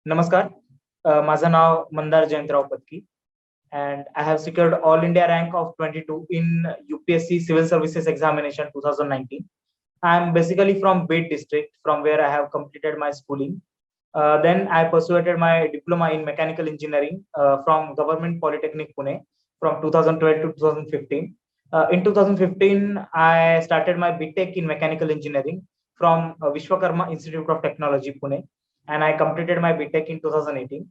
नमस्कार. माझं नाव Mandar Jayantrao Patki and I have secured all India rank of 22 in UPSC Civil Services Examination 2019. I am basically from Bid district, from where I have completed my schooling. Then I pursued my diploma in mechanical engineering from Government Polytechnic Pune from 2012 to 2015. In 2015, I started my BTech in mechanical engineering from Vishwakarma Institute of Technology Pune, and I completed my BTech in 2018.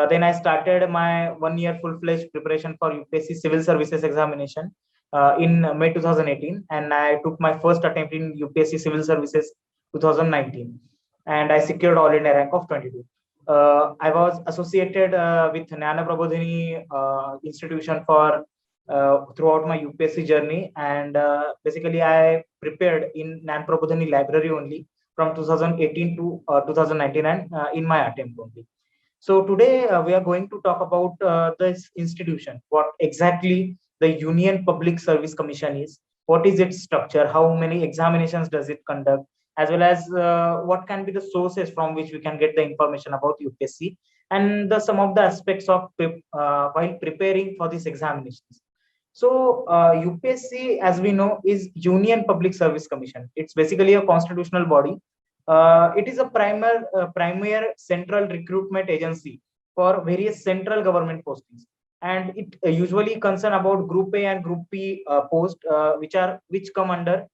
Then I started my 1 year full-fledged preparation for UPSC Civil Services Examination in May 2018, and I took my first attempt in UPSC Civil Services 2019, and I secured all India rank of 22. I was associated with Jnana Prabodhini institution for throughout my UPSC journey, and basically I prepared in Jnana Prabodhini library only from 2018 to 2019, and in my attempt only. So today we are going to talk about this institution, what exactly the Union Public Service Commission is, what is its structure, how many examinations does it conduct, as well as what can be the sources from which we can get the information about UPSC, and some of the aspects of while preparing for these examinations. So UPSC, as we know, is Union Public Service Commission. It's basically a constitutional body. It is a premier central recruitment agency for various central government postings, and it usually concern about Group A and Group B post, which come under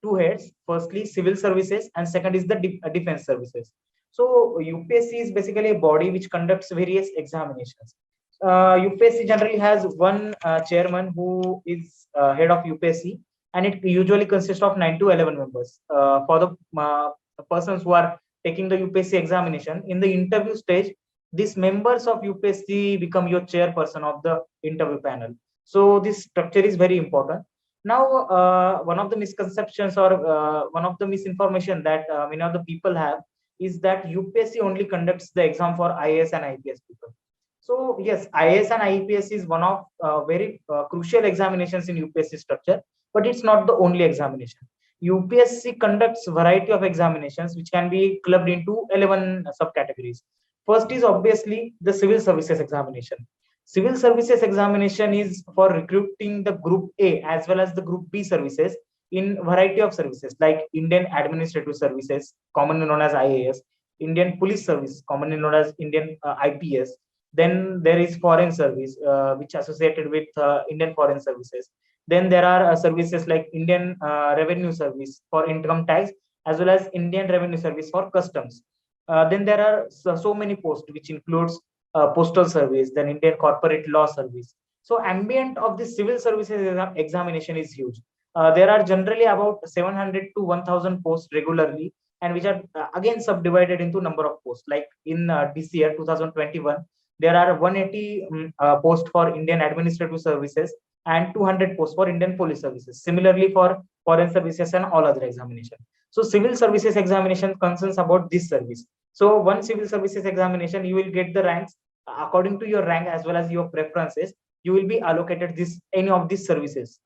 two heads. Firstly, civil services, and second is the defense services. So UPSC is basically a body which conducts various examinations. UPSC generally has one chairman who is head of UPSC, and it usually consists of 9 to 11 members. For the persons who are taking the UPSC examination, in the interview stage, these members of UPSC become your chairperson of the interview panel. So this structure is very important. Now, one of the misconceptions or one of the misinformation that many of the people have is that UPSC only conducts the exam for IAS and IPS people. So yes, IAS and IPS is one of very crucial examinations in UPSC structure, but it's not the only examination. UPSC conducts variety of examinations which can be clubbed into 11 subcategories. First is obviously the civil services examination. Civil services examination is for recruiting the Group A as well as the Group B services in variety of services like Indian Administrative Services, commonly known as IAS, Indian Police Service, commonly known as Indian IPS. Then there is Foreign Service, which associated with Indian Foreign Services. Then there are services like Indian Revenue Service for income tax, as well as Indian Revenue Service for customs. Then there are so many posts, which includes Postal Service, then Indian Corporate Law Service. So ambient of the civil services examination is huge. There are generally about 700 to 1000 posts regularly, and which are again subdivided into number of posts. Like in this year 2021, there are 180 posts for Indian Administrative Services and 200 posts for Indian Police Services. Similarly for Foreign Services and all other examination. So civil services examination concerns about this service. So one civil services examination, you will get the ranks according to your rank as well as your preferences. You will be allocated this any of these services.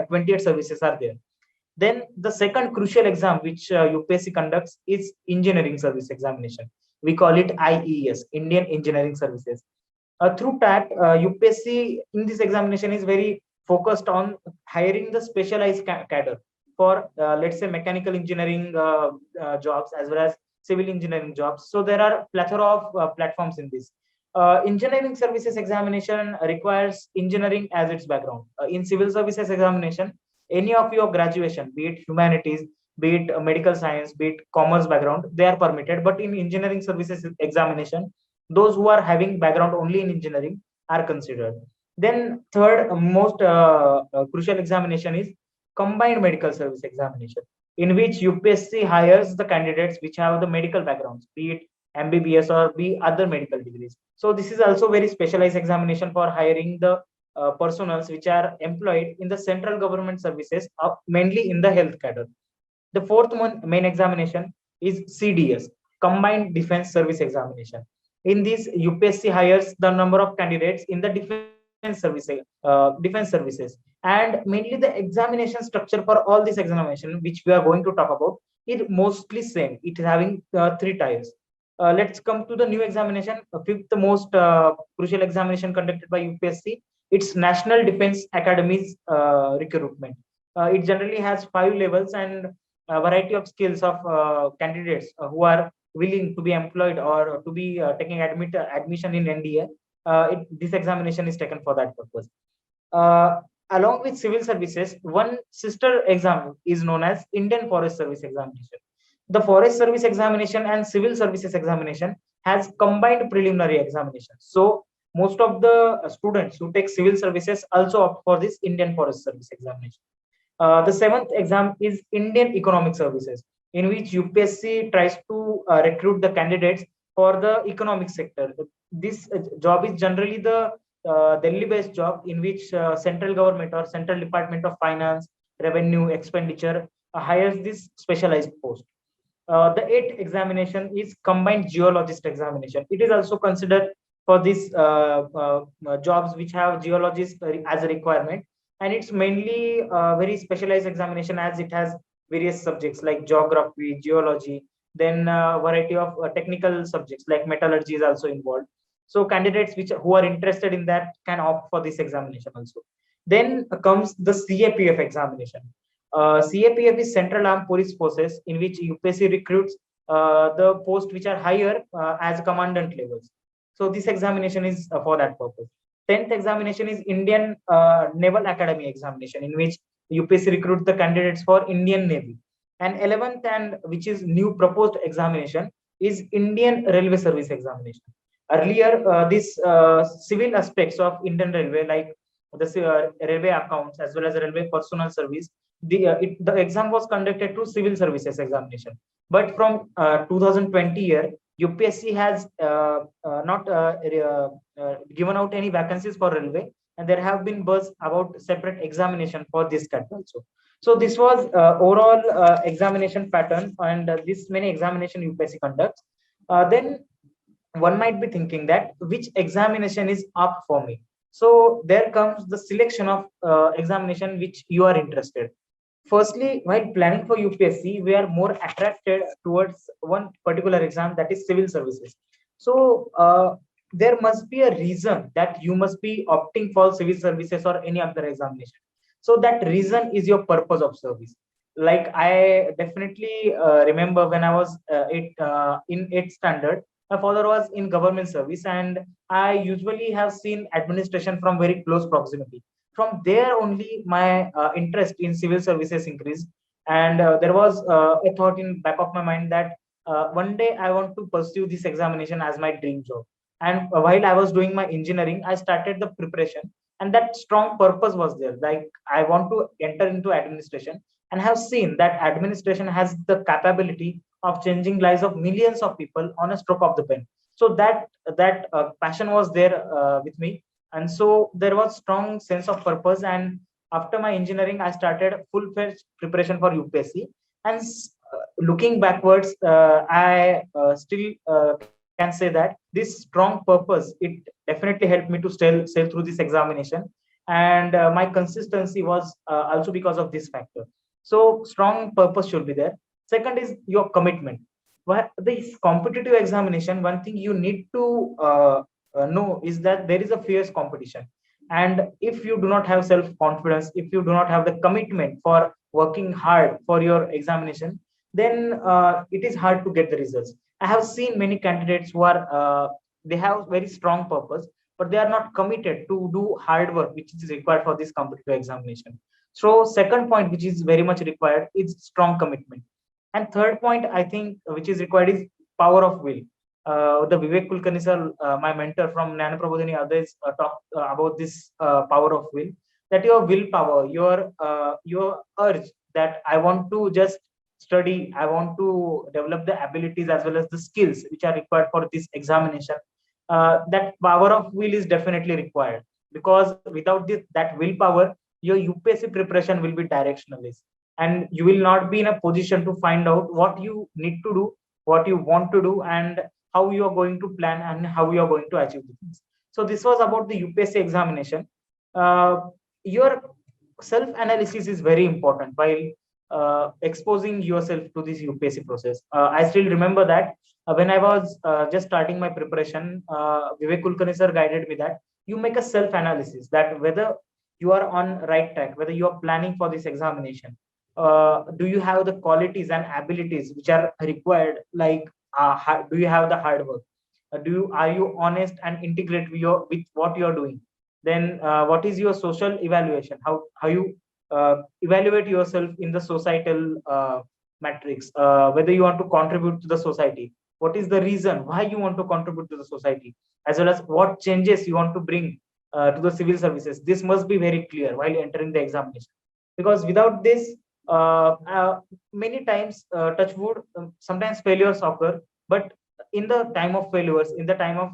28 services are there. Then the second crucial exam which UPSC conducts is engineering service examination. We call it IES, Indian Engineering Services. Through that, UPSC in this examination is very focused on hiring the specialized cadre for, let's say, mechanical engineering jobs as well as civil engineering jobs. So there are plethora of platforms in this. Engineering services examination requires engineering as its background. In civil services examination, any of your graduation, be it humanities, be it medical science, be it commerce background, they are permitted. But in engineering services examination, those who are having background only in engineering are considered. Then third most crucial examination is combined medical service examination, in which UPSC hires the candidates which have the medical backgrounds, be it MBBS or be other medical degrees. So this is also very specialized examination for hiring the personals which are employed in the central government services, mainly in the health cadre. The fourth one main examination is CDS, Combined Defense Service Examination. In this, UPSC hires the number of candidates in the defense services, and mainly the examination structure for all this examination, which we are going to talk about, is mostly same. It is having three types. Let's come to the new examination, fifth most crucial examination conducted by UPSC. It's National Defense Academy's recruitment. It generally has 5 levels and a variety of skills of candidates who are willing to be employed or to be taking admission in NDA. This examination is taken for that purpose. Uh, Along with civil services, one sister exam is known as Indian Forest Service Examination. The Forest Service Examination and Civil Services Examination has combined preliminary examination. So most of the students who take civil services also opt for this Indian Forest Service Examination. The seventh exam is Indian Economic Services, in which UPSC tries to recruit the candidates for the economic sector. This job is generally the Delhi-based job in which central government or central department of finance, revenue, expenditure hires this specialized post. The eighth examination is combined geologist examination. It is also considered for these jobs which have geologists as a requirement, and it's mainly very specialized examination as it has various subjects like geography, geology, then variety of technical subjects like metallurgy is also involved. So candidates who are interested in that can opt for this examination also. Then comes the CAPF examination. CAPF is Central Armed Police Forces, in which UPSC recruits the posts which are higher as commandant levels. So this examination is for that purpose. 10th examination is Indian Naval Academy examination, in which UPSC recruits the candidates for Indian Navy. And 11th, and which is new proposed examination, is Indian Railway Service examination. Earlier, these civil aspects of Indian Railway, like the railway accounts as well as railway personal service, the exam was conducted to civil services examination. But from 2020 year, UPSC has not given out any vacancies for railway, and there have been buzz about separate examination for this cut also. So this was overall examination pattern, and this many examination UPSC conducts. Then one might be thinking that which examination is up for me. So there comes the selection of examination which you are interested. Firstly, while planning for UPSC, we are more attracted towards one particular exam, that is civil services. So there must be a reason that you must be opting for civil services or any other examination. So that reason is your purpose of service. Like I definitely remember when I was in 8th standard, my father was in government service, and I usually have seen administration from very close proximity. From there only my interest in civil services increased, and there was a thought in back of my mind that one day I want to pursue this examination as my dream job. And while I was doing my engineering, I started the preparation, and that strong purpose was there, like I want to enter into administration, and have seen that administration has the capability of changing lives of millions of people on a stroke of the pen. So that passion was there with me, and so there was strong sense of purpose. And after my engineering, I started full-fledged preparation for UPSC. And looking backwards, I still can say that this strong purpose, it definitely helped me to sail through this examination. And my consistency was also because of this factor. So strong purpose should be there. Second is your commitment. Well, this competitive examination, one thing you need to know is that there is a fierce competition. And if you do not have self confidence, if you do not have the commitment for working hard for your examination, then it is hard to get the results. I have seen many candidates who are they have very strong purpose, but they are not committed to do hard work which is required for this competitive examination. So second point which is very much required is strong commitment. And third point, I think, which is required is power of will. The Vivek Kulkarni sir, my mentor from Nano Prabodhini, others talked about this power of will. That your willpower, your urge that I want to just study, I want to develop the abilities as well as the skills which are required for this examination. That power of will is definitely required. because without that willpower, your UPSC preparation will be directionless, and you will not be in a position to find out what you need to do, what you want to do, and how you are going to plan and how you are going to achieve the things. So this was about the UPSC examination. Your self analysis is very important while exposing yourself to this UPSC process. I still remember that when I was just starting my preparation, Vivek Kulkarni sir guided me that you make a self analysis, that whether you are on right track, whether you are planning for this examination, do you have the qualities and abilities which are required, like do you have the hard work, are you honest and integrate with what you are doing, then what is your social evaluation, how you evaluate yourself in the societal matrix, whether you want to contribute to the society, what is the reason why you want to contribute to the society, as well as what changes you want to bring to the civil services. This must be very clear while entering the examination, because without this, many times, touch wood, sometimes failures occur, but in the time of failures, in the time of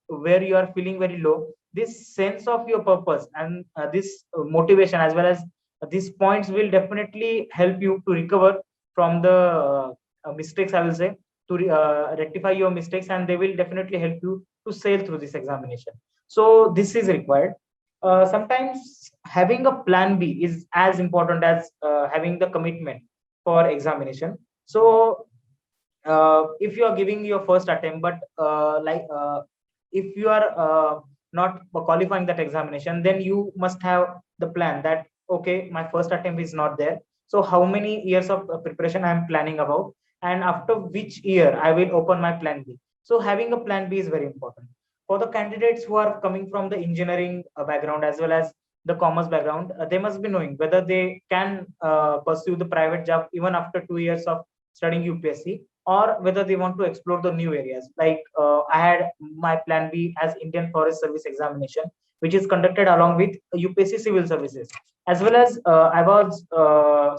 where you are feeling very low, this sense of your purpose and this motivation, as well as these points, will definitely help you to recover from the mistakes, I will say, to rectify your mistakes, and they will definitely help you to sail through this examination. So this is required. Sometimes having a plan B is as important as having the commitment for examination. So if you are giving your first attempt, but if you are not qualifying that examination, then you must have the plan that, okay, my first attempt is not there, so how many years of preparation I am planning about, and after which year I will open my plan B. So having a plan B is very important for the candidates who are coming from the engineering background as well as the commerce background. They must be knowing whether they can pursue the private job even after 2 years of studying UPSC, or whether they want to explore the new areas. Like I had my plan B as Indian Forest Service examination, which is conducted along with UPSC Civil Services, as well as I was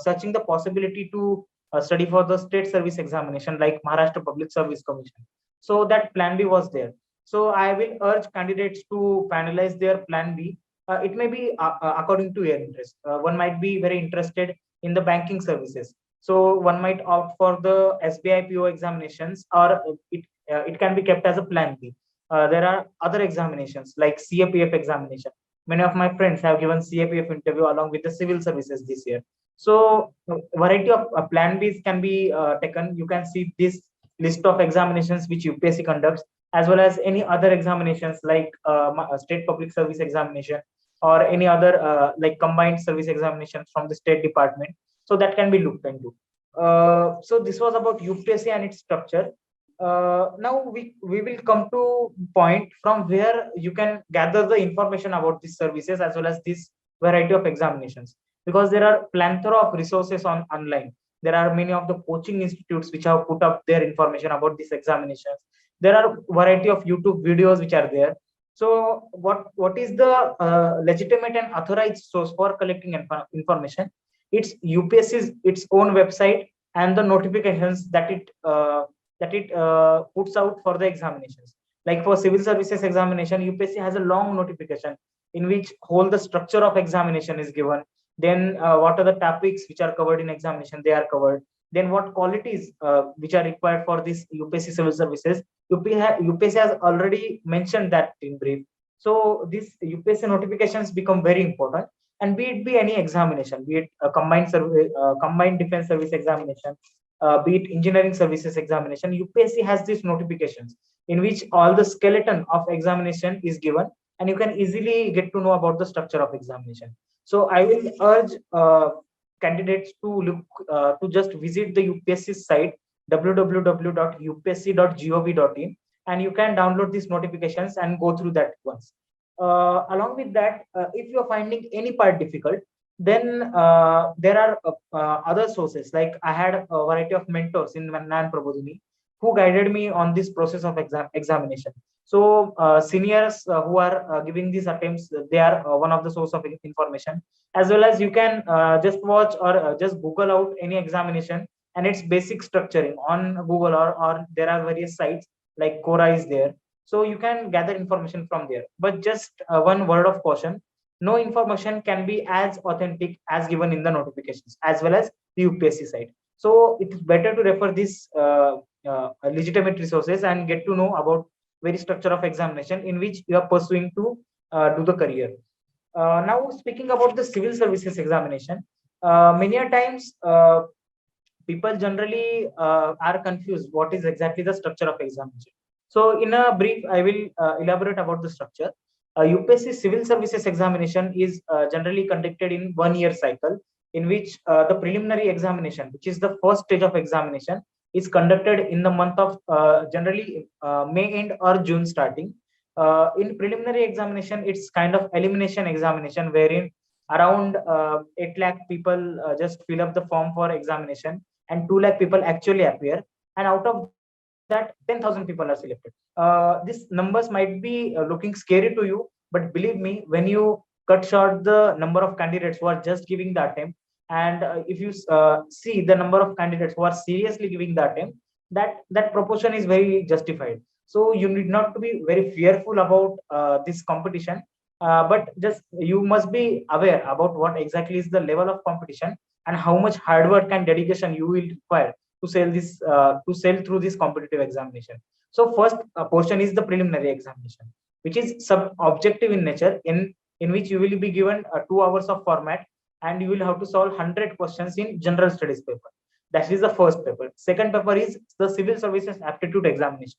searching the possibility to study for the state service examination like Maharashtra Public Service Commission. So that plan B was there. So I will urge candidates to finalize their plan B. It may be according to your interest. One might be very interested in the banking services, so one might opt for the SBI PO examinations, or it can be kept as a plan B. There are other examinations like CAPF examination. Many of my friends have given CAPF interview along with the civil services this year. So variety of plan Bs can be taken. You can see this list of examinations which UPSC conducts, as well as any other examinations like state public service examination, or any other like combined service examinations from the state department. So that can be looked into. So this was about UPSC and its structure. Now we will come to point from where you can gather the information about these services as well as this variety of examinations, because there are plethora of resources on online. There are many of the coaching institutes which have put up their information about these examinations. There are variety of YouTube videos which are there. So what is the legitimate and authorized source for collecting information? It's UPSC's its own website and the notifications that it puts out for the examinations. Like for civil services examination, UPSC has a long notification in which whole the structure of examination is given. Then what are the topics which are covered in examination? They are covered. Then what qualities which are required for this UPSC civil services? UPSC has already mentioned that in brief. So these UPSC notifications become very important, and be any examination, be it a combined defense service examination, be it engineering services examination, UPSC has these notifications in which all the skeleton of examination is given, and you can easily get to know about the structure of examination. So I will urge candidates to look to just visit the UPSC site www.upsc.gov.in, and you can download these notifications and go through that once. Along with that, if you're finding any part difficult, then there are other sources. Like I had a variety of mentors in Mandar who guided me on this process of examination. So seniors who are giving these attempts, they are one of the source of information, as well as you can just watch or just Google out any examination and its basic structuring on Google, or there are various sites like Quora is there. So you can gather information from there. But just one word of caution: no information can be as authentic as given in the notifications as well as the UPSC site. So it is better to refer these legitimate resources and get to know about very structure of examination in which you are pursuing to do the career. Now, speaking about the civil services examination, many a times people generally are confused what is exactly the structure of examination. So, in a brief, I will elaborate about the structure. UPSC civil services examination is generally conducted in 1 year cycle, in which the preliminary examination, which is the first stage of examination, is conducted in the month of generally May end or June starting. In preliminary examination, it's kind of elimination examination wherein around 8 lakh people just fill up the form for examination, and 2 lakh people actually appear, and out of that 10,000 people are selected. These numbers might be looking scary to you, but believe me, when you cut short the number of candidates who are just giving the attempt, and if you see the number of candidates who are seriously giving the attempt, that proportion is very justified. So you need not to be very fearful about this competition, but just you must be aware about what exactly is the level of competition and how much hard work and dedication you will require to sail through this competitive examination. So first portion is the preliminary examination, which is sub objective in nature, in which you will be given 2 hours of format, and you will have to solve 100 questions in general studies paper. That is the first paper. Second paper is the civil services aptitude examination,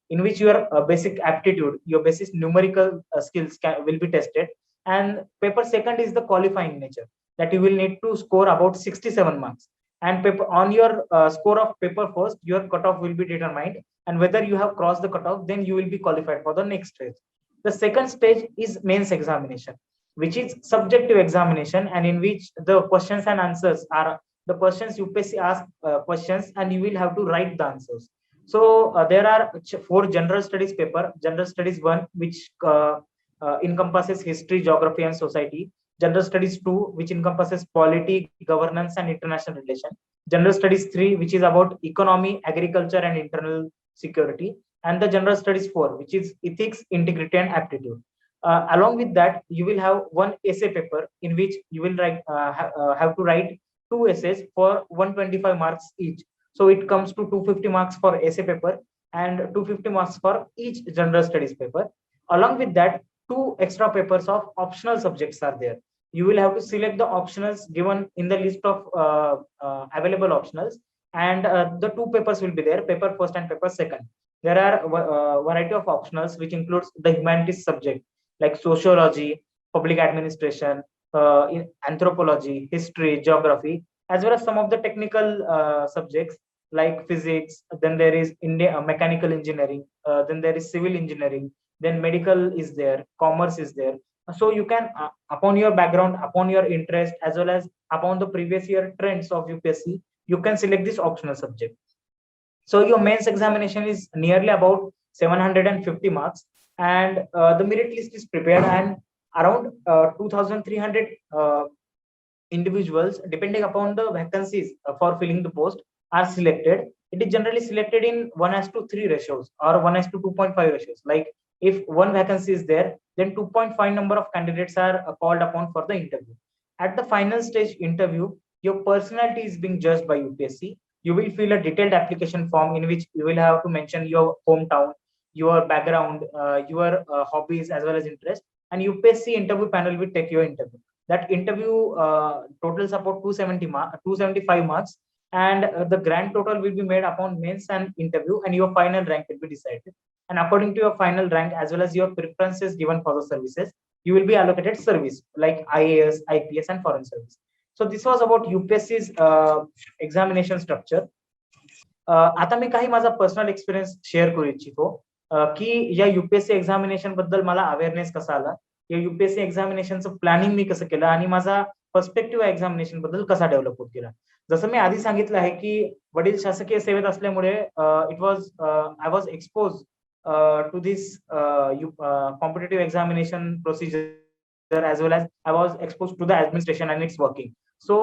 in which your basic aptitude, your basic numerical skills will be tested. And paper second is the qualifying nature, that you will need to score about 67 marks. And paper on your score of paper first, your cutoff will be determined, and whether you have crossed the cutoff, then you will be qualified for the next stage. The second stage is mains examination, which is subjective examination, and in which the questions and answers are the questions UPSC ask questions, and you will have to write the answers. So there are 4 general studies paper. General studies 1, which encompasses history, geography, and society. General studies 2, which encompasses polity, governance, and international relation. General studies 3, which is about economy, agriculture, and internal security. And the general studies 4, which is ethics, integrity, and aptitude. Along with that, you will have one essay paper in which you will have to write 2 essays for 125 marks each. So it comes to 250 marks for essay paper and 250 marks for each general studies paper. Along with that, 2 extra papers of optional subjects are there. You will have to select the optionals given in the list of available optionals, and the 2 papers will be there, paper first and paper second. There are variety of optionals which includes the humanities subject like sociology, public administration, anthropology, history, geography, as well as some of the technical subjects like physics. Then there is mechanical engineering. Then there is civil engineering. Then medical is there. Commerce is there. So you can, upon your background, upon your interest, as well as upon the previous year trends of UPSC, you can select this optional subject. So your mains examination is nearly about 750 marks, and the merit list is prepared, and around 2,300 individuals, depending upon the vacancies for filling the post, are selected. It is generally selected in 1:3 ratios or 1:2.5 ratios. Like if one vacancy is there, then 2.5 number of candidates are called upon for the interview. At the final stage interview, your personality is being judged by UPSC. You will fill a detailed application form in which you will have to mention your hometown, your background, your hobbies, as well as interest. And UPSC interview panel will take your interview. That interview totals about 275 marks, and the grand total will be made upon mains and interview, and your final rank will be decided. And according to your final rank as well as your preferences given for the services, you will be allocated service like IAS, IPS, and foreign service. So this was about UPSC's examination structure. आता मी काही माझा personal experience share करू इच्छितो की या UPSC examination बद्दल मला awareness कसा आला, या युपीएससी एक्झामिनेशनचं प्लॅनिंग मी कसं केलं, आणि माझा पर्स्पेक्टिव्ह एक्झामिनेशन बद्दल कसा डेव्हलप होत गेला. जसं मी आधी सांगितलं आहे की वडील शासकीय सेवेत असल्यामुळे I was expose to this competitive examination procedure as well as I was exposed to the administration and its working. So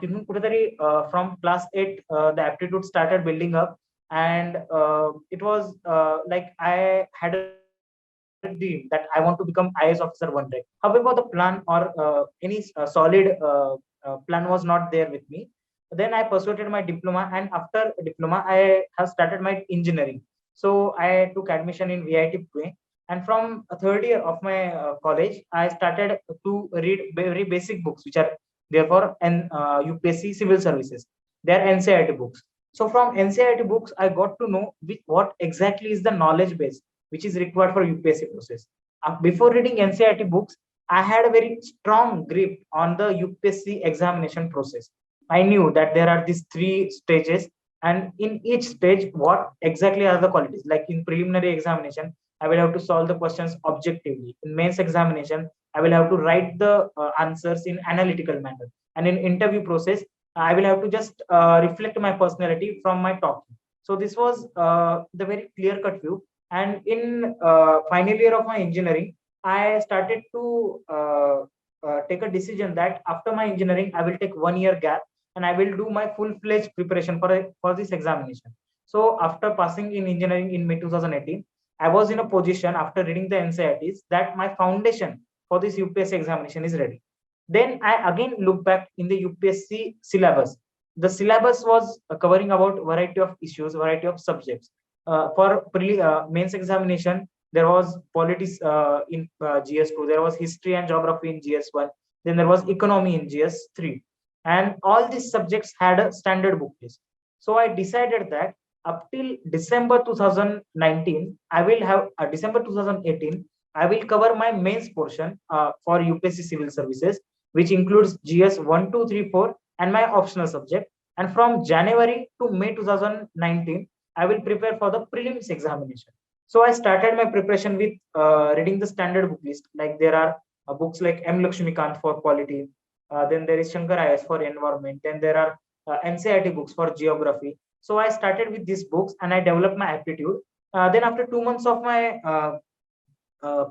तिथून कुठेतरी from class 8 the aptitude started building up, and it was like I had a dream that I want to become IAS officer one day. However, the plan or any solid plan was not there with me. Then I pursued my diploma, and after diploma, I have started my engineering. So I took admission in VIT Pune, and from a third year of my college, I started to read very basic books, which are therefore UPSC civil services. They are NCIRT books. So from NCIRT books, I got to know what exactly is the knowledge base which is required for UPSC process. Before reading NCIRT books, I had a very strong grip on the UPSC examination process. I knew that there are these three stages, and in each stage, what exactly are the qualities? Like in preliminary examination, I will have to solve the questions objectively. In mains examination, I will have to write the answers in analytical manner. And in interview process, I will have to just reflect my personality from my talking. So this was the very clear cut view. And in final year of my engineering, I started to take a decision that after my engineering, I will take 1 year gap and I will do my full-fledged preparation for this examination. So after passing in engineering in May 2018, I was in a position after reading the NCIRTs that my foundation for this UPSC examination is ready. Then I again look back in the UPSC syllabus. The syllabus was covering about variety of issues, variety of subjects. For mains examination, there was politics in GS2, there was history and geography in GS1, then there was economy in GS3, and all these subjects had a standard book list. So I decided that up till December 2019, I will have December 2018, I will cover my mains portion for UPSC Civil Services, which includes GS 1, 2, 3, 4, and my optional subject. And from January to May 2019, I will prepare for the prelims examination. So I started my preparation with reading the standard book list. Like there are books like M. Lakshmikant for polity, then there is Shankar IAS for environment, then there are NCIRT books for geography. So I started with these books and I developed my aptitude. Then after 2 months of my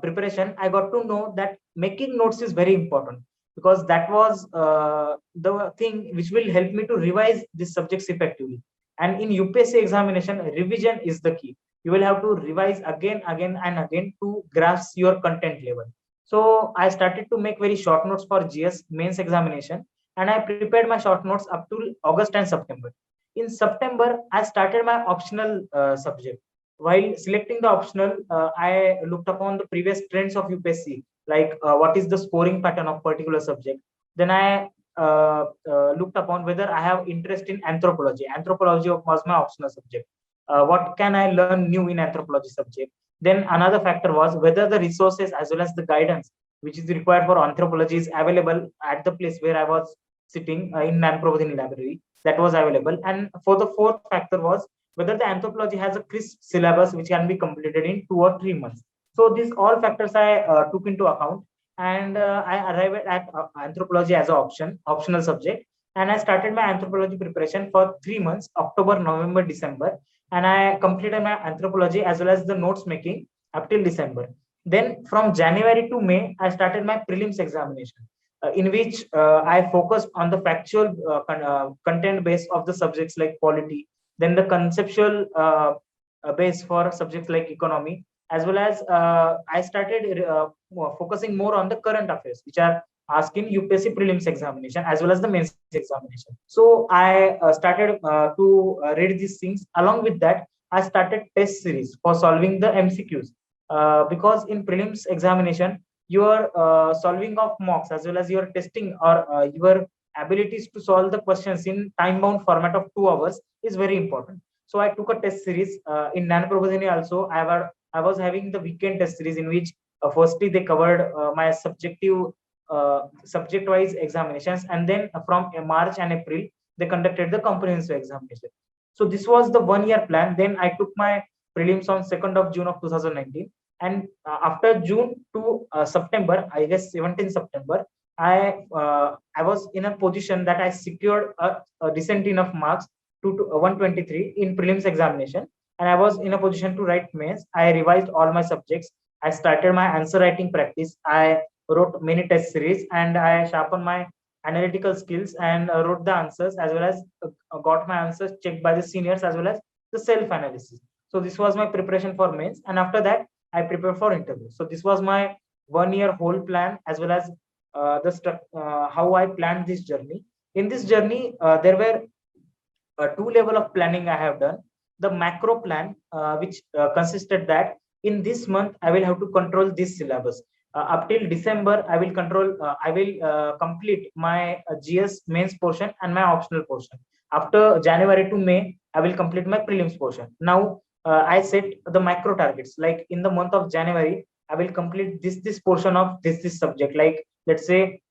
preparation, I got to know that making notes is very important, because that was the thing which will help me to revise these subjects effectively. And in UPSC examination, revision is the key. You will have to revise again, again, and again to grasp your content level. So I started to make very short notes for GS mains examination, and I prepared my short notes up to August and September. In September, I started my optional subject. While selecting the optional, I looked upon the previous trends of UPSC, like what is the scoring pattern of particular subject. Then I looked upon whether I have interest in anthropology. Anthropology was my optional subject. What can I learn new in anthropology subject? Then another factor was whether the resources as well as the guidance which is required for anthropology is available at the place where I was sitting in Nanprobodhini library. That was available. And for the fourth factor was whether the anthropology has a crisp syllabus which can be completed in 2 or 3 months. So these all factors I took into account, and I arrived at anthropology as an optional subject, and I started my anthropology preparation for 3 months, October, November, December, and I completed my anthropology as well as the notes making up till December. Then from January to May, I started my prelims examination, in which I focused on the factual content base of the subjects like polity, then the conceptual base for subjects like economy, as well as I started focusing more on the current affairs, which are asked in UPSC prelims examination as well as the mains examination. So I started to read these things. Along with that, I started test series for solving the MCQs, because in prelims examination, your solving of mocks as well as your testing or your abilities to solve the questions in time bound format of 2 hours is very important. So I took a test series in Nanoprobodhini also. I was having the weekend test series in which firstly they covered my subjective subject wise examinations, and then from March and April they conducted the comprehensive examination. So this was the 1 year plan. Then I took my prelims on 2nd of June of 2019, and after June to September, I guess 17 September, I was in a position that I secured a decent enough marks to 123 in prelims examination, and I was in a position to write mains. I revised all my subjects. I started my answer writing practice. I wrote many test series, and I sharpened my analytical skills and wrote the answers, as well as got my answers checked by the seniors as well as the self-analysis. So this was my preparation for mains, and after that, I prepared for interview. So this was my 1 year whole plan, as well as how I planned this journey. In this journey, there were two level of planning I have done. The macro plan, which consisted that in this month I will have to control this syllabus. Up till December, I will complete my GS mains portion and my optional portion. After January to May, I will complete my prelims portion. Now, I set the macro targets. Like in the month of January, I will complete this portion of this subject. Like let's say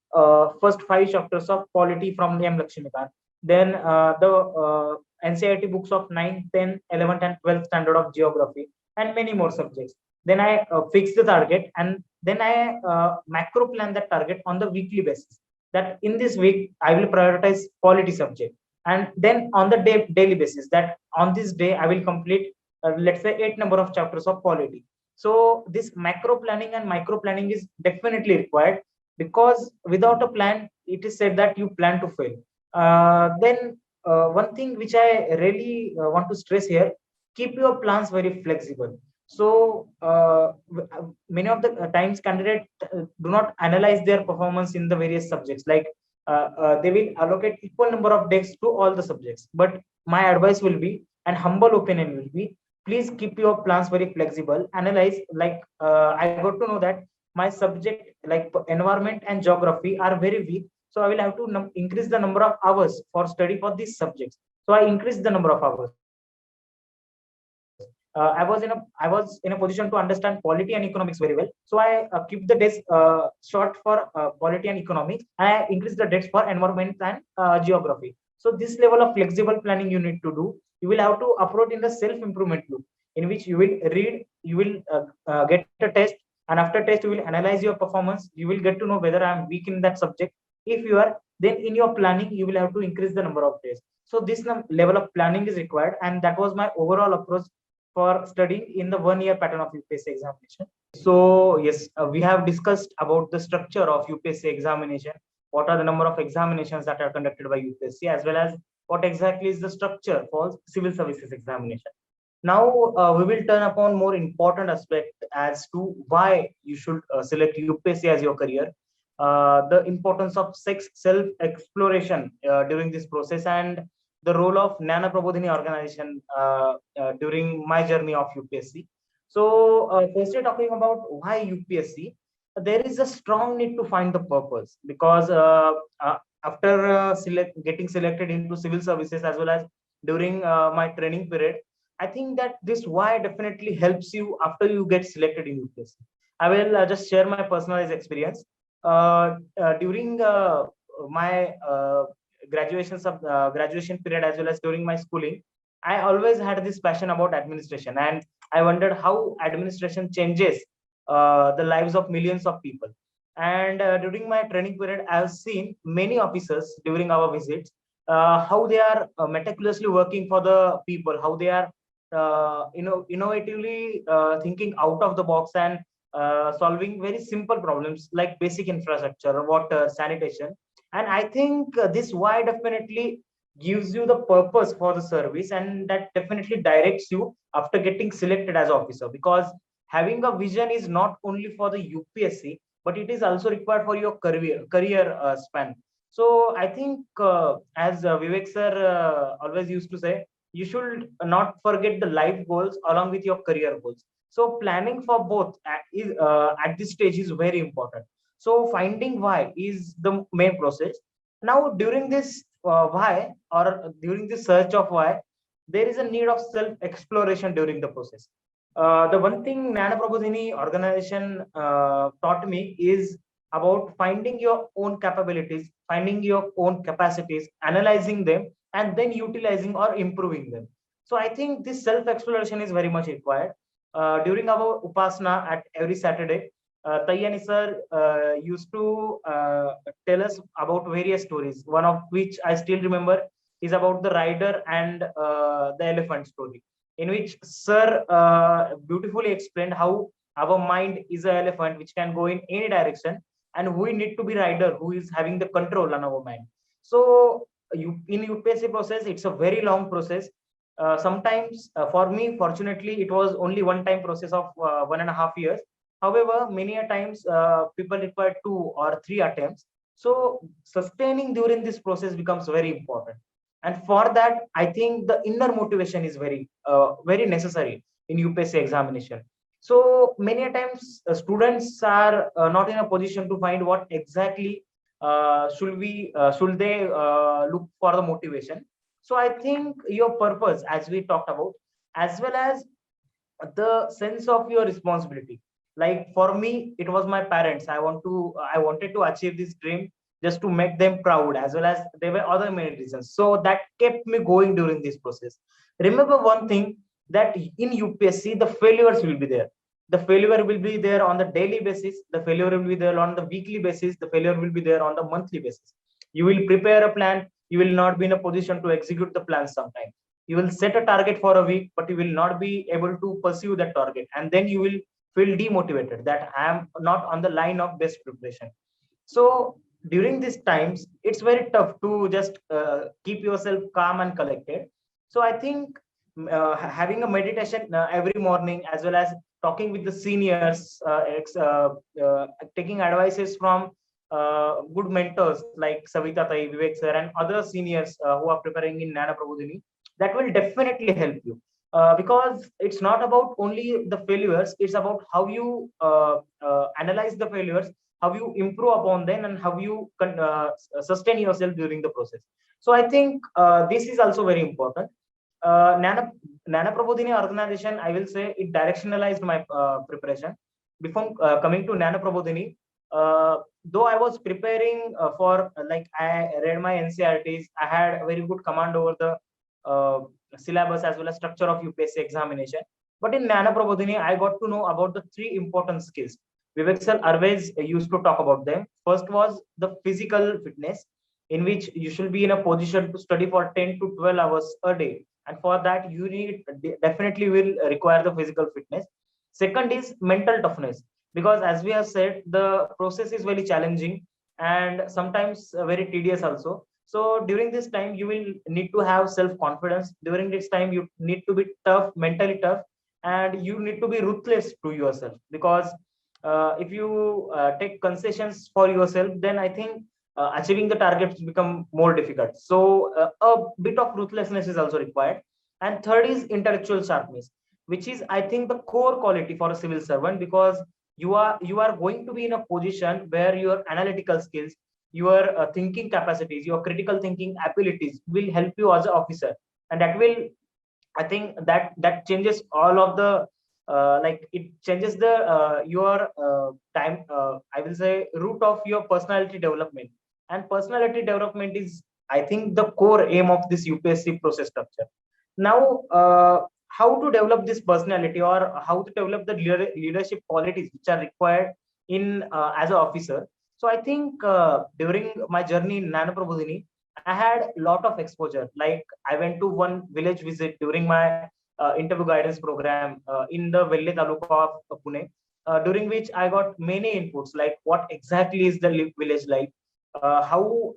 first 5 chapters of polity from M. Lakshmikant, then the NCERT books of 9th, 10th, 11th, and 12th standard of geography, and many more subjects. Then I fix the target, and then I macro plan that target on the weekly basis. That in this week I will prioritize polity subject, and then on the daily basis, that on this day I will complete let's say 8 number of chapters of polity. So this macro planning and micro planning is definitely required, because without a plan, it is said that you plan to fail. Then one thing which I really want to stress here: keep your plans very flexible. So many of the times candidates do not analyze their performance in the various subjects. Like they will allocate equal number of days to all the subjects. But my advice will be, and humble opinion will be, please keep your plans very flexible. Analyze, like I got to know that my subject like environment and geography are very weak, so I will have to increase the number of hours for study for these subjects. So I increased the number of hours. I was in a position to understand polity and economics very well. So I keep the days short for polity and economics. I increase the dates for environment and geography. So this level of flexible planning you need to do. You will have to approach in the self-improvement loop, in which you will read, you will get a test, and after test you will analyze your performance. You will get to know whether I am weak in that subject. If you are, then in your planning you will have to increase the number of days. So this level of planning is required, and that was my overall approach for studying in the 1 year pattern of UPSC examination. So yes, we have discussed about the structure of UPSC examination. What are the number of examinations that are conducted by UPSC, as well as what exactly is the structure for civil services examination. Now we will turn upon more important aspect as to why you should select UPSC as your career, the importance of self-exploration during this process, and the role of Nana Prabodhini organization during my journey of UPSC. So firstly, talking about why UPSC, there is a strong need to find the purpose, because after getting selected into civil services, as well as during my training period, I think that this why definitely helps you after you get selected in UPSC. I will just share my personalized experience. During my graduation period, as well as during my schooling, I always had this passion about administration, and I wondered how administration changes the lives of millions of people. And during my training period, I have seen many officers during our visits, how they are meticulously working for the people, how they are innovatively thinking out of the box, and solving very simple problems like basic infrastructure, water, sanitation. And I think this why definitely gives you the purpose for the service, and that definitely directs you after getting selected as officer, because having a vision is not only for the UPSC, but it is also required for your career span. So I think as Vivek sir always used to say, you should not forget the life goals along with your career goals. So planning for both at this stage is very important. So finding why is the main process. Now during this why, or during the search of why, there is a need of self exploration during the process. The one thing Nana Prabodhini organization taught me is about finding your own capabilities, finding your own capacities, analyzing them, and then utilizing or improving them. So I think this self exploration is very much required. During our Upasana at every Saturday, Tayyani sir used to tell us about various stories. One of which I still remember is about the rider and the elephant story, in which sir beautifully explained how our mind is an elephant which can go in any direction, and we need to be rider who is having the control on our mind. So in UPSC process, it's a very long process. Sometimes for me, fortunately, it was only one time process of 1.5 years. However, many a times people require 2 or 3 attempts. So sustaining during this process becomes very important. And for that, I think the inner motivation is very necessary in UPSC examination. So many a times students are not in a position to find what exactly should they look for the motivation. So I think your purpose, as we talked about, as well as the sense of your responsibility. Like for me, it was my parents. I wanted to achieve this dream just to make them proud, as well as there were other many reasons. So that kept me going during this process. Remember one thing, that in UPSC, the failures will be there. The failure will be there on the daily basis. The failure will be there on the weekly basis. The failure will be there on the monthly basis. You will prepare a plan. You will not be in a position to execute the plan sometime. You will set a target for a week, but you will not be able to pursue that target, and then you will feel demotivated that I am not on the line of best preparation. So during these times, it's very tough to just keep yourself calm and collected. So I think having a meditation every morning, as well as talking with the seniors, taking advices from good mentors like Savita Tai, Vivek sir, and other seniors who are preparing in Nana Prabodhini, that will definitely help you. Because it's not about only the failures, it's about how you analyze the failures, how you improve upon them, and how you can sustain yourself during the process. So I think this is also very important. Nana Prabodhini organization, I will say, it directionalized my preparation. Before coming to Nana Prabodhini, though I was preparing for like I read my NCRTs, I had a very good command over the uh, syllabus as well as structure of UPSC examination. But in Nana Prabodhini, I got to know about the three important skills. Vivek sir always used to talk about them. First was the physical fitness, in which you should be in a position to study for 10 to 12 hours a day. And for that, you need definitely will require the physical fitness. Second is mental toughness, because as we have said, the process is very challenging and sometimes very tedious also. So during this time, you will need to have self confidence. During this time, you need to be tough, mentally tough, and you need to be ruthless to yourself. Because if you take concessions for yourself, then I think achieving the targets become more difficult. So a bit of ruthlessness is also required. And third is intellectual sharpness, which is, I think, the core quality for a civil servant, because you are going to be in a position where your analytical skills, your thinking capacities, your critical thinking abilities will help you as an officer. And that will, I think, that changes all of the like it changes the your time, I will say, root of your personality development. And personality development is, I think, the core aim of this UPSC process structure. Now, how to develop this personality, or how to develop the leadership qualities which are required in as an officer. So I think during my journey in Nana Prabodhini, I had a lot of exposure. Like I went to one village visit during my interview guidance program in the Velle Taluka of Pune, during which I got many inputs, like what exactly is the village like, how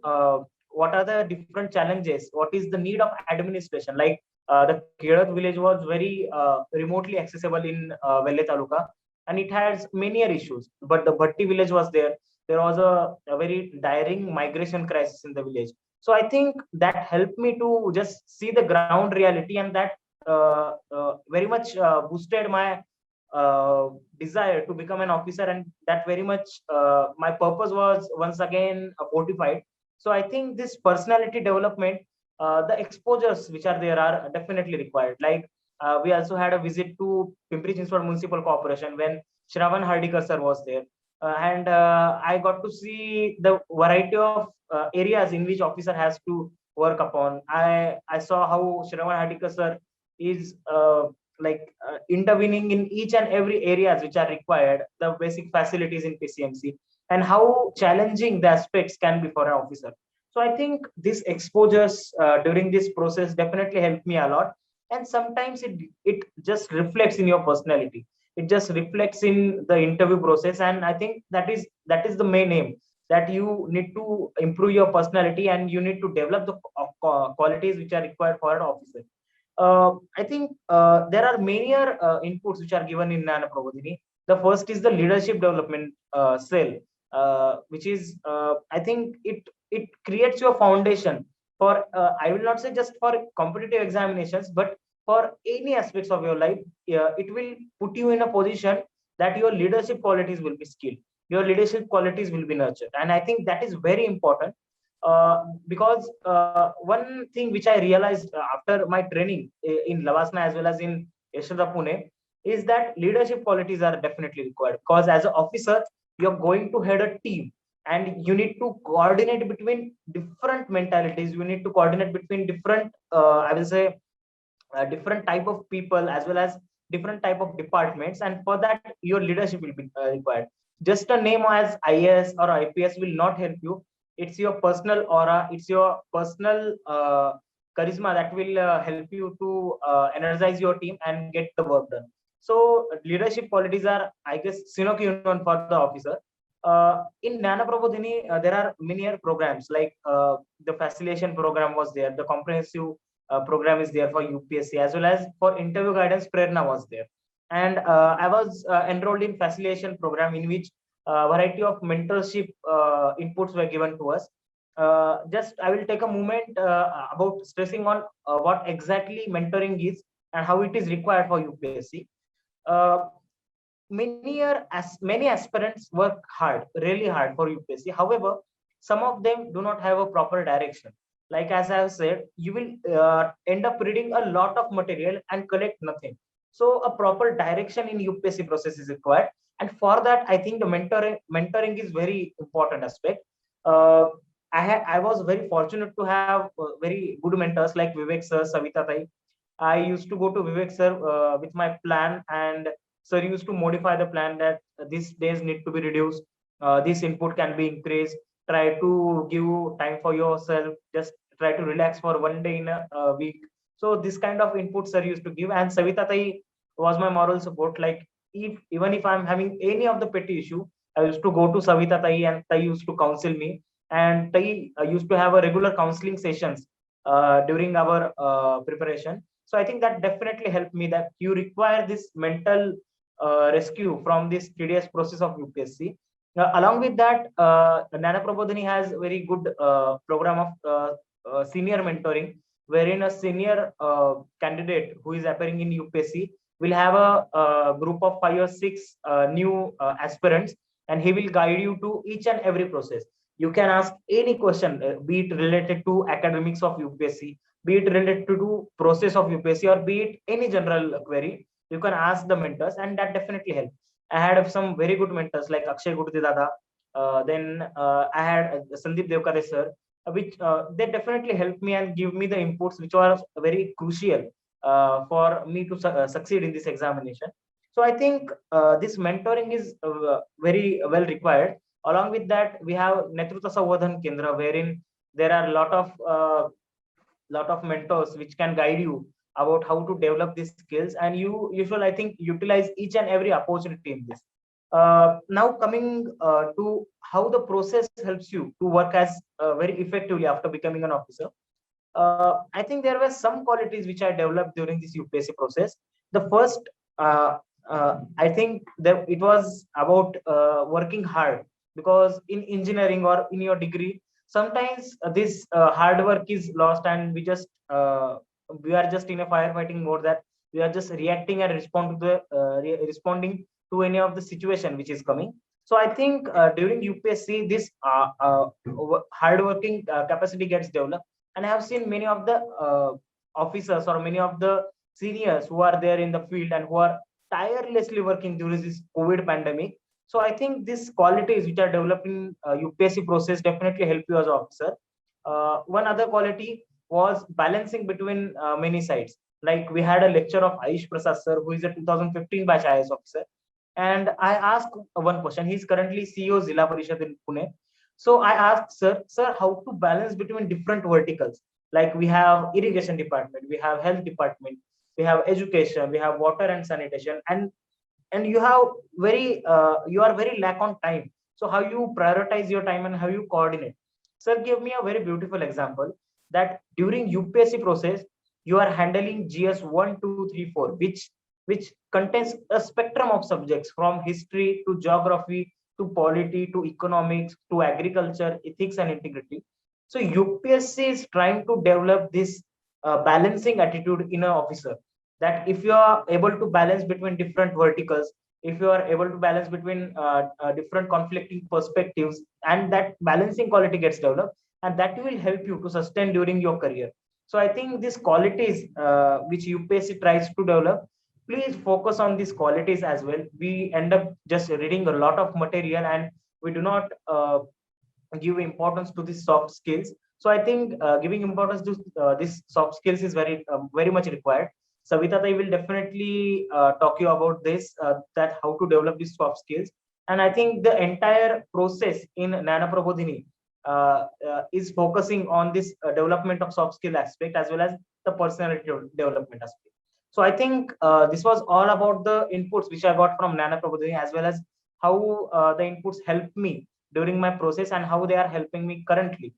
what are the different challenges, what is the need of administration. Like the Kedat village was very remotely accessible in Velle Taluka, and it has many issues. But the Bhatti village was there. There was a very diring migration crisis in the village. So I think that helped me to just see the ground reality, and that very much boosted my desire to become an officer, and that very much my purpose was once again fortified. So I think this personality development, the exposures which are there are definitely required. Like we also had a visit to Pimpri Chinchwad Municipal Corporation when Shravan Hardikar sir was there, and I got to see the variety of areas in which officer has to work upon. I saw how Shravan Hardikar sir is intervening in each and every areas which are required, the basic facilities in PCMC, and how challenging the aspects can be for an officer. So I think these exposures during this process definitely helped me a lot. And sometimes it just reflects in your personality. It just reflects in the interview process, and I think that is the main aim, that you need to improve your personality and you need to develop the qualities which are required for an officer. I think there are many inputs which are given in Nana Prabodhini. The first is the leadership development cell, which is I think it creates your foundation for I will not say just for competitive examinations, but for any aspects of your life. It will put you in a position that your leadership qualities will be skilled, your leadership qualities will be nurtured, and I think that is very important. Because one thing which I realized after my training in Lavasna as well as in Yashoda Pune is that leadership qualities are definitely required, because as an officer you're going to head a team, and you need to coordinate between different mentalities, you need to coordinate between different I will say different type of people as well as different type of departments, and for that your leadership will be required. Just a name as IAS or IPS will not help you. It's your personal aura, it's your personal charisma that will help you to energize your team and get the work done. So leadership qualities are, I guess, sine qua non for the officer. In Nana Prabodhini, there are many programs like the facilitation program was there, the comprehensive program is there for UPSC, as well as for interview guidance, Prerna was there. And I was enrolled in facilitation program, in which variety of mentorship inputs were given to us. Just I will take a moment about stressing on what exactly mentoring is and how it is required for UPSC. Uh, many aspirants work hard, really hard for UPSC. However, some of them do not have a proper direction. Like as I have said, you will end up reading a lot of material and collect nothing. So a proper direction in UPSC process is required, and for that, I think the mentoring is very important aspect. Uh, I was very fortunate to have very good mentors like Vivek sir, Savita Tai. I used to go to Vivek sir with my plan, and sir used to modify the plan that these days need to be reduced, this input can be increased, try to give time for yourself, just try to relax for one day in a week. So this kind of input sir used to give, and Savita Tai was my moral support. Like, if even if I'm having any of the petty issue, I used to go to Savita Tai, and Tai used to counsel me, and Tai used to have a regular counseling sessions during our preparation. So I think that definitely helped me, that you require this mental rescue from this tedious process of UPSC. Along with that, Nana Prabodhini has very good program of senior mentoring, wherein a senior candidate who is appearing in UPSC will have a group of 5 or 6 new aspirants, and he will guide you to each and every process. You can ask any question, be it related to academics of UPSC, be it related to process of UPSC, or be it any general query. You can ask the mentors, and that definitely helps. I had some very good mentors like Akshay Gurti Dada. Then I had Sandeep Devkade sir, which they definitely helped me and give me the inputs which were very crucial for me to succeed in this examination. So I think this mentoring is very well required. Along with that, we have Netrutva Savardhan Kendra, wherein there are a lot of mentors which can guide you about how to develop these skills, and you should, I think, utilize each and every opportunity in this. Now coming to how the process helps you to work as very effectively after becoming an officer. I think there were some qualities which I developed during this UPSC process. The first, I think that it was about working hard, because in engineering or in your degree, sometimes this hard work is lost, and we are just in a firefighting mode, that we are just reacting and responding to any of the situation which is coming. So I think during UPSC, this hard working capacity gets developed, and I have seen many of the officers or many of the seniors who are there in the field and who are tirelessly working during this COVID pandemic. So I think these qualities which are developed in UPSC process definitely help you as an officer. One other quality was balancing between many sides. Like, we had a lecture of Aish Prasad sir, who is a 2015 batch IAS officer, and I asked one question. He's currently CEO Zilla Parishad in Pune. So I asked sir, how to balance between different verticals? Like, we have irrigation department, we have health department, we have education, we have water and sanitation, and you are very lack on time. So how you prioritize your time and how you coordinate? Sir gave me a very beautiful example, that during UPSC process, you are handling GS 1, 2, 3, 4, which contains a spectrum of subjects from history to geography to polity to economics to agriculture, ethics and integrity. So UPSC is trying to develop this balancing attitude in an officer, that if you are able to balance between different verticals, if you are able to balance between different conflicting perspectives, and that balancing quality gets developed, and that will help you to sustain during your career. So I think these qualities which UPSC tries to develop, please focus on these qualities as well. We end up just reading a lot of material and we do not give importance to these soft skills. So I think giving importance to these soft skills is very much required. Savita, I will definitely talk you about this, that how to develop these soft skills. And I think the entire process in Nana Prabodhini is focusing on this development of soft skill aspect as well as the personality development aspect. So I think this was all about the inputs which I got from Nana Prabodhini, as well as how the inputs helped me during my process and how they are helping me currently.